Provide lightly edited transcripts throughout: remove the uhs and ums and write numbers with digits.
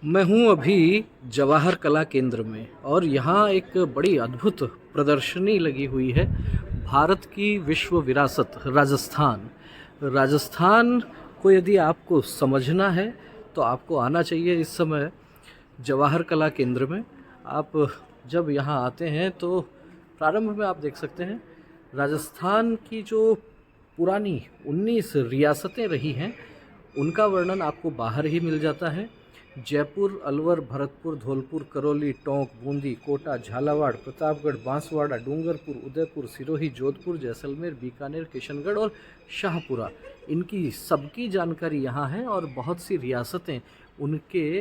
मैं हूँ अभी जवाहर कला केंद्र में और यहाँ एक बड़ी अद्भुत प्रदर्शनी लगी हुई है। भारत की विश्व विरासत राजस्थान। राजस्थान को यदि आपको समझना है तो आपको आना चाहिए इस समय जवाहर कला केंद्र में। आप जब यहाँ आते हैं तो प्रारंभ में आप देख सकते हैं राजस्थान की जो पुरानी 19 रियासतें रही हैं उनका वर्णन आपको बाहर ही मिल जाता है। जयपुर, अलवर, भरतपुर, धौलपुर, करौली, टोंक, बूंदी, कोटा, झालावाड़, प्रतापगढ़, बांसवाड़ा, डूंगरपुर, उदयपुर, सिरोही, जोधपुर, जैसलमेर, बीकानेर, किशनगढ़ और शाहपुरा, इनकी सबकी जानकारी यहाँ है। और बहुत सी रियासतें, उनके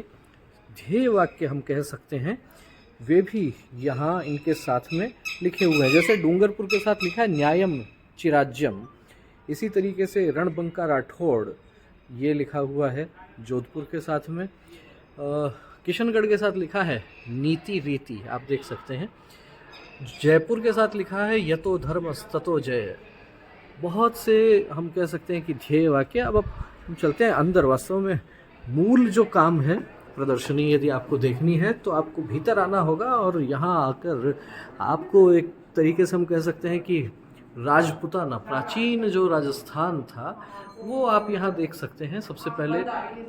ध्येय वाक्य हम कह सकते हैं, वे भी यहाँ इनके साथ में लिखे हुए हैं। जैसे डूंगरपुर के साथ लिखा है न्यायम चिराज्यम, इसी तरीके से रणबंका राठौड़ ये लिखा हुआ है जोधपुर के साथ में। किशनगढ़ के साथ लिखा है नीति रीति, आप देख सकते हैं। जयपुर के साथ लिखा है यतो धर्म ततो जय। बहुत से हम कह सकते हैं कि ध्येय वाक्य। अब हम चलते हैं अंदर। वास्तव में मूल जो काम है, प्रदर्शनी यदि आपको देखनी है तो आपको भीतर आना होगा और यहाँ आकर आपको एक तरीके से हम कह सकते हैं कि राजपुताना, प्राचीन जो राजस्थान था, वो आप यहाँ देख सकते हैं। सबसे पहले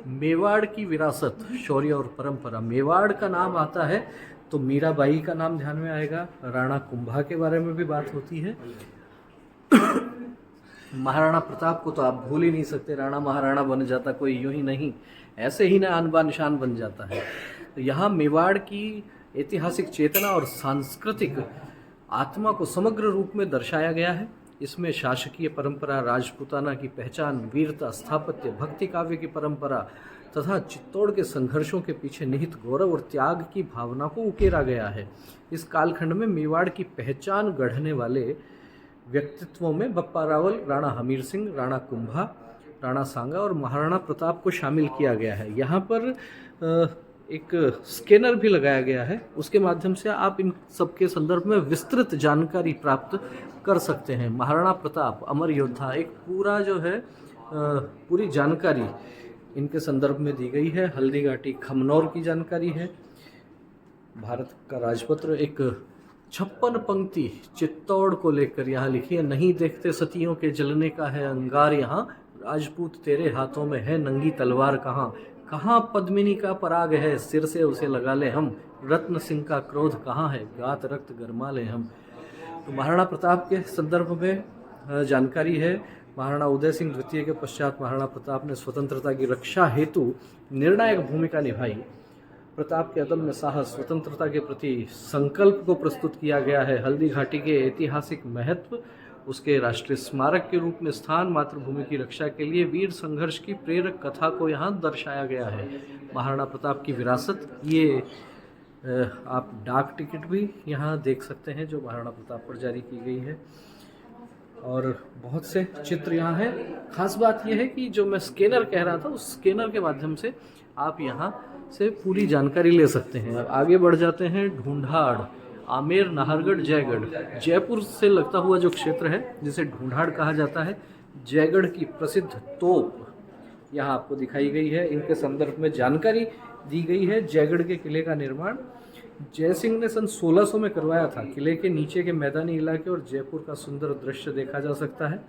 मेवाड़ की विरासत, शौर्य और परंपरा। मेवाड़ का नाम आता है तो मीराबाई का नाम ध्यान में आएगा। राणा कुंभा के बारे में भी बात होती है। महाराणा प्रताप को तो आप भूल ही नहीं सकते। राणा महाराणा बन जाता कोई यूं ही नहीं, ऐसे ही ना आन बान शान बन जाता है। तो यहाँ मेवाड़ की ऐतिहासिक चेतना और सांस्कृतिक आत्मा को समग्र रूप में दर्शाया गया है। इसमें शासकीय परंपरा, राजपुताना की पहचान, वीरता, स्थापत्य, भक्ति काव्य की परंपरा तथा चित्तौड़ के संघर्षों के पीछे निहित गौरव और त्याग की भावना को उकेरा गया है। इस कालखंड में मेवाड़ की पहचान गढ़ने वाले व्यक्तित्वों में बप्पा रावल, राणा हमीर सिंह, राणा कुंभा, राणा सांगा और महाराणा प्रताप को शामिल किया गया है। यहाँ पर एक स्कैनर भी लगाया गया है, उसके माध्यम से आप इन सबके संदर्भ में विस्तृत जानकारी प्राप्त कर सकते हैं। महाराणा प्रताप, अमर योद्धा, एक पूरा जो है पूरी जानकारी इनके संदर्भ में दी गई है। हल्दी घाटी खमनौर की जानकारी है। भारत का राजपत्र, एक 56 पंक्ति चित्तौड़ को लेकर यहाँ लिखी है। नहीं देखते सतियों के जलने का है अंगार यहाँ, राजपूत तेरे हाथों में है नंगी तलवार कहाँ। कहाँ पद्मिनी का पराग है, सिर से उसे लगा ले हम, रत्न सिंह का क्रोध कहाँ है, गात रक्त गरमा ले हम। तो महाराणा प्रताप के संदर्भ में जानकारी है। महाराणा उदय सिंह द्वितीय के पश्चात महाराणा प्रताप ने स्वतंत्रता की रक्षा हेतु निर्णायक भूमिका निभाई। प्रताप के अदम्य साहस, स्वतंत्रता के प्रति संकल्प को प्रस्तुत किया गया है। हल्दी घाटी के ऐतिहासिक महत्व, उसके राष्ट्रीय स्मारक के रूप में स्थान, मातृभूमि की रक्षा के लिए वीर संघर्ष की प्रेरक कथा को यहाँ दर्शाया गया है। महाराणा प्रताप की विरासत, ये आप डाक टिकट भी यहाँ देख सकते हैं जो महाराणा प्रताप पर जारी की गई है। और बहुत से चित्र यहाँ हैं। खास बात यह है कि जो मैं स्कैनर कह रहा था, उस स्कैनर के माध्यम से आप यहाँ से पूरी जानकारी ले सकते हैं। अब आगे बढ़ जाते हैं। ढूंढाड़, आमेर, नाहरगढ़, जयगढ़। जयपुर से लगता हुआ जो क्षेत्र है जिसे ढूंढाड़ कहा जाता है, जयगढ़ की प्रसिद्ध तोप यहाँ आपको दिखाई गई है। इनके संदर्भ में जानकारी दी गई है। जयगढ़ के किले का निर्माण जयसिंह ने सन 1600 में करवाया था। किले के नीचे के मैदानी इलाके और जयपुर का सुंदर दृश्य देखा जा सकता है।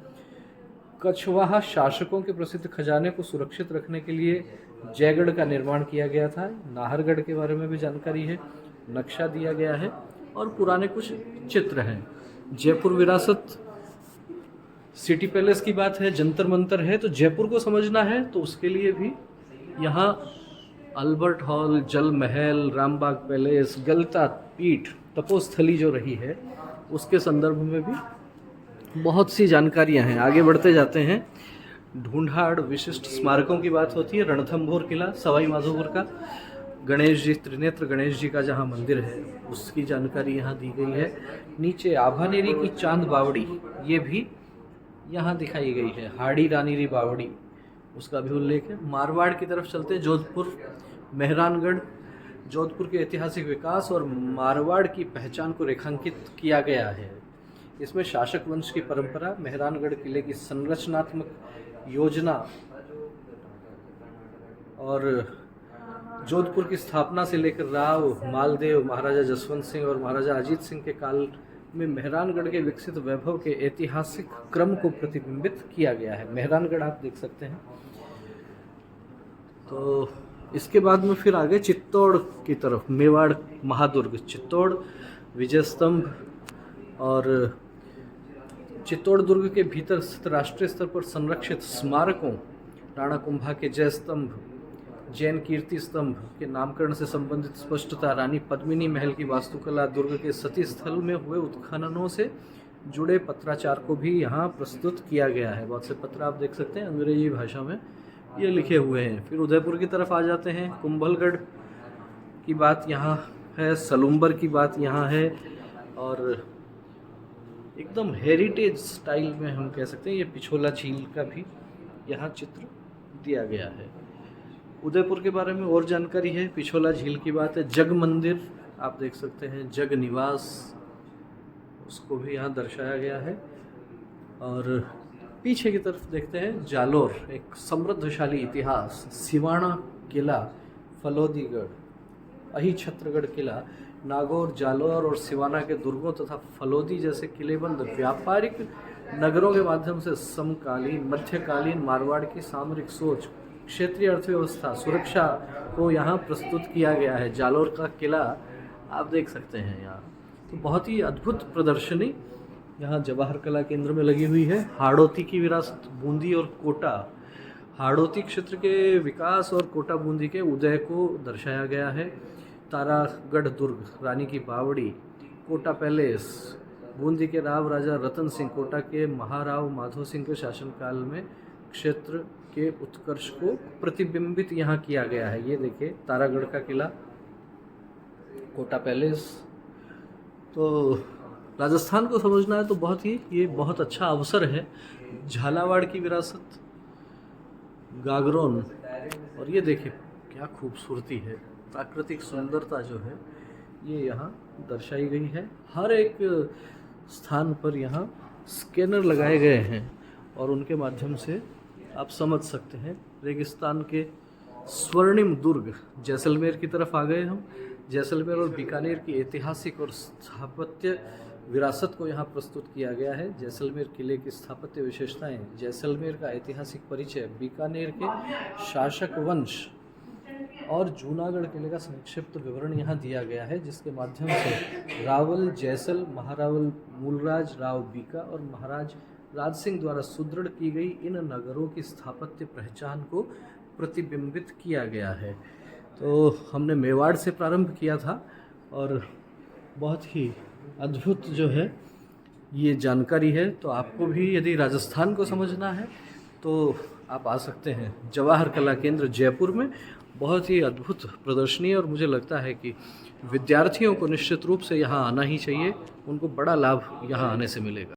कछवाहा शासकों के प्रसिद्ध खजाने को सुरक्षित रखने के लिए जयगढ़ का निर्माण किया गया था। नाहरगढ़ के बारे में भी जानकारी है, नक्शा दिया गया है और पुराने कुछ चित्र हैं। जयपुर विरासत, सिटी पैलेस की बात है, जंतर मंतर है। तो जयपुर को समझना है तो उसके लिए भी यहाँ अल्बर्ट हॉल, जल महल, रामबाग पैलेस, गलता पीठ, तपोस्थली जो रही है, उसके संदर्भ में भी बहुत सी जानकारियाँ हैं। आगे बढ़ते जाते हैं। ढूंढाड़ विशिष्ट स्मारकों की बात होती है। रणथंभौर किला, सवाई माधोपुर का, गणेश जी, त्रिनेत्र गणेश जी का जहाँ मंदिर है, उसकी जानकारी यहाँ दी गई है। नीचे आभानेरी की चांद बावड़ी, ये भी यहाँ दिखाई गई है। हाड़ी रानीरी बावड़ी, उसका भी उल्लेख है। मारवाड़ की तरफ चलते हैं। जोधपुर, मेहरानगढ़, जोधपुर के ऐतिहासिक विकास और मारवाड़ की पहचान को रेखांकित किया गया है। इसमें शासक वंश की परंपरा, मेहरानगढ़ किले की संरचनात्मक योजना और जोधपुर की स्थापना से लेकर राव मालदेव, महाराजा जसवंत सिंह और महाराजा अजीत सिंह के काल में मेहरानगढ़ के विकसित वैभव के ऐतिहासिक क्रम को प्रतिबिंबित किया गया है। मेहरानगढ़ आप देख सकते हैं। तो इसके बाद में फिर आगे चित्तौड़ की तरफ, मेवाड़ महादुर्ग, चित्तौड़ विजय स्तंभ, और चित्तौड़ दुर्ग के भीतर स्थित राष्ट्रीय स्तर पर संरक्षित स्मारकों, राणा कुंभा के जय स्तंभ, जैन कीर्ति स्तंभ के नामकरण से संबंधित स्पष्टता, रानी पद्मिनी महल की वास्तुकला, दुर्ग के सती स्थल में हुए उत्खननों से जुड़े पत्राचार को भी यहाँ प्रस्तुत किया गया है। बहुत से पत्र आप देख सकते हैं अंग्रेजी भाषा में ये लिखे हुए हैं। फिर उदयपुर की तरफ आ जाते हैं। कुंभलगढ़ की बात यहाँ है, सलूम्बर की बात यहाँ है, और एकदम हेरिटेज स्टाइल में हम कह सकते हैं ये पिछोला झील का भी यहाँ चित्र दिया गया है। उदयपुर के बारे में और जानकारी है, पिछोला झील की बात है। जग मंदिर आप देख सकते हैं, जग निवास, उसको भी यहाँ दर्शाया गया है। और पीछे की तरफ देखते हैं जालोर, एक समृद्धशाली इतिहास, सिवाना किला, फलोदीगढ़, अहिछत्रगढ़ किला, नागौर, जालोर और सिवाना के दुर्गों तथा फलोदी जैसे किलेबंद व्यापारिक नगरों के माध्यम से समकालीन मध्यकालीन मारवाड़ की सामरिक सोच, क्षेत्रीय अर्थव्यवस्था, सुरक्षा को यहाँ प्रस्तुत किया गया है। जालोर का किला आप देख सकते हैं यहाँ। तो बहुत ही अद्भुत प्रदर्शनी यहाँ जवाहर कला केंद्र में लगी हुई है। हाड़ौती की विरासत, बूंदी और कोटा, हाड़ौती क्षेत्र के विकास और कोटा बूंदी के उदय को दर्शाया गया है। तारागढ़ दुर्ग, रानी की बावड़ी, कोटा पैलेस, बूंदी के राव राजा रतन सिंह, कोटा के महाराव माधो सिंह के शासनकाल में क्षेत्र के उत्कर्ष को प्रतिबिंबित यहाँ किया गया है। ये देखिए तारागढ़ का किला, कोटा पैलेस। तो राजस्थान को समझना है तो ये बहुत अच्छा अवसर है। झालावाड़ की विरासत, गागरोन, और ये देखिए क्या खूबसूरती है, प्राकृतिक सुंदरता जो है ये यहाँ दर्शाई गई है। हर एक स्थान पर यहाँ स्कैनर लगाए गए हैं और उनके माध्यम से आप समझ सकते हैं। रेगिस्तान के स्वर्णिम दुर्ग, जैसलमेर की तरफ आ गए हम। जैसलमेर और बीकानेर की ऐतिहासिक और स्थापत्य विरासत को यहाँ प्रस्तुत किया गया है। जैसलमेर किले की स्थापत्य विशेषताएं, जैसलमेर का ऐतिहासिक परिचय, बीकानेर के शासक वंश और जूनागढ़ किले का संक्षिप्त विवरण यहाँ दिया गया है, जिसके माध्यम से रावल, जैसल, महारावल मूलराज, राव बीका और महाराज राज सिंह द्वारा सुदृढ़ की गई इन नगरों की स्थापत्य पहचान को प्रतिबिंबित किया गया है। तो हमने मेवाड़ से प्रारंभ किया था और बहुत ही अद्भुत जो है ये जानकारी है। तो आपको भी यदि राजस्थान को समझना है तो आप आ सकते हैं जवाहर कला केंद्र जयपुर में। बहुत ही अद्भुत प्रदर्शनी है और मुझे लगता है कि विद्यार्थियों को निश्चित रूप से यहाँ आना ही चाहिए, उनको बड़ा लाभ यहाँ आने से मिलेगा।